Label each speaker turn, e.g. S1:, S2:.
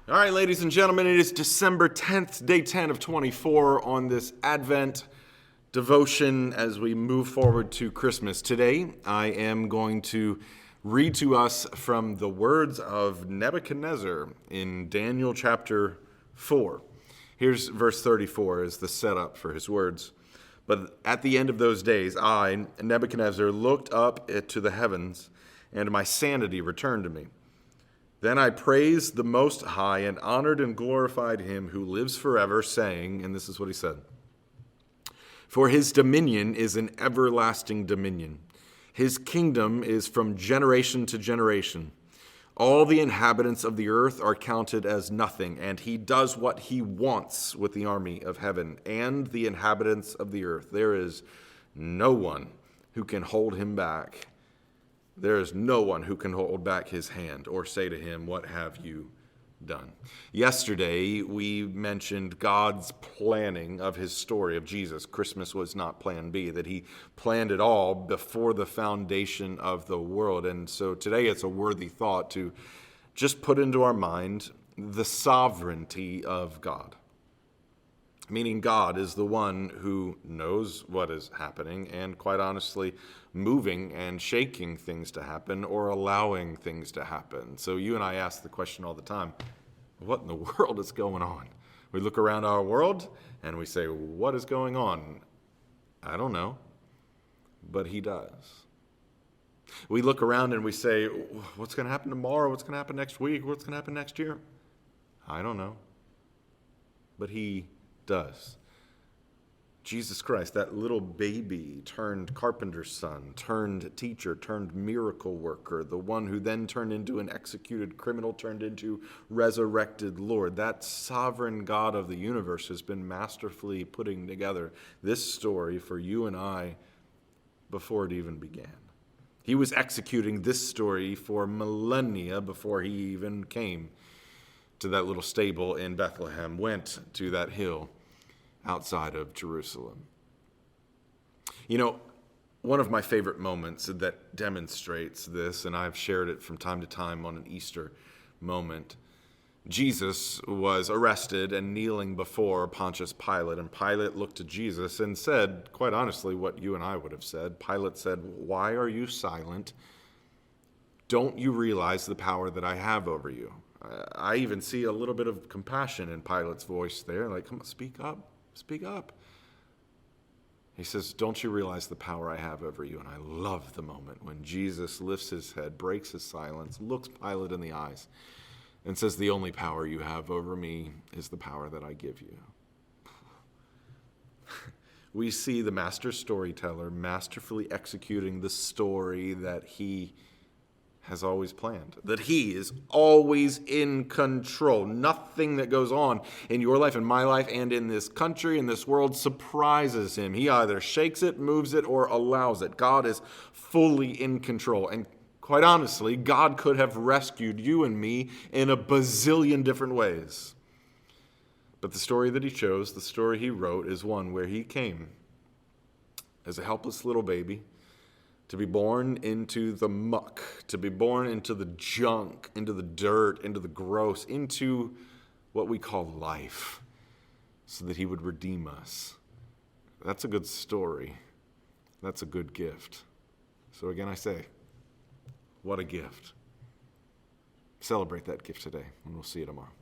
S1: All right, ladies and gentlemen, it is December 10th, day 10 of 24 on this Advent devotion as we move forward to Christmas. Today, I am going to read to us from the words of Nebuchadnezzar in Daniel chapter 4. Here's verse 34 as the setup for his words. But at the end of those days, I, Nebuchadnezzar, looked up to the heavens, and my sanity returned to me. Then I praised the Most High and honored and glorified him who lives forever, saying, and this is what he said, "For his dominion is an everlasting dominion. His kingdom is from generation to generation. All the inhabitants of the earth are counted as nothing, and he does what he wants with the army of heaven and the inhabitants of the earth. There is no one who can hold him back. There is no one who can hold back his hand or say to him, 'What have you done?'" Yesterday, we mentioned God's planning of his story of Jesus. Christmas was not plan B, that he planned it all before the foundation of the world. And so today it's a worthy thought to just put into our mind the sovereignty of God. Meaning God is the one who knows what is happening and, quite honestly, moving and shaking things to happen or allowing things to happen. So you and I ask the question all the time, what in the world is going on? We look around our world and we say, what is going on? I don't know, but he does. We look around and we say, what's going to happen tomorrow? What's going to happen next week? What's going to happen next year? I don't know, but he does. Jesus Christ, that little baby turned carpenter's son, turned teacher, turned miracle worker, the one who then turned into an executed criminal, turned into resurrected Lord. That sovereign God of the universe has been masterfully putting together this story for you and I before it even began. He was executing this story for millennia before he even came to that little stable in Bethlehem, went to that hill outside of Jerusalem. You know, one of my favorite moments that demonstrates this, and I've shared it from time to time on an Easter moment, Jesus was arrested and kneeling before Pontius Pilate, and Pilate looked to Jesus and said, quite honestly, what you and I would have said. Pilate said, "Why are you silent? Don't you realize the power that I have over you?" I even see a little bit of compassion in Pilate's voice there, like, come on, speak up. Speak up. He says, "Don't you realize the power I have over you?" And I love the moment when Jesus lifts his head, breaks his silence, looks Pilate in the eyes, and says, "The only power you have over me is the power that I give you." We see the master storyteller masterfully executing the story that he has always planned, that he is always in control. Nothing that goes on in your life, in my life, and in this country, in this world, surprises him. He either shakes it, moves it, or allows it. God is fully in control. And quite honestly, God could have rescued you and me in a bazillion different ways. But the story that he chose, the story he wrote, is one where he came as a helpless little baby, to be born into the muck, to be born into the junk, into the dirt, into the gross, into what we call life, so that he would redeem us. That's a good story. That's a good gift. So again, I say, what a gift. Celebrate that gift today, and we'll see you tomorrow.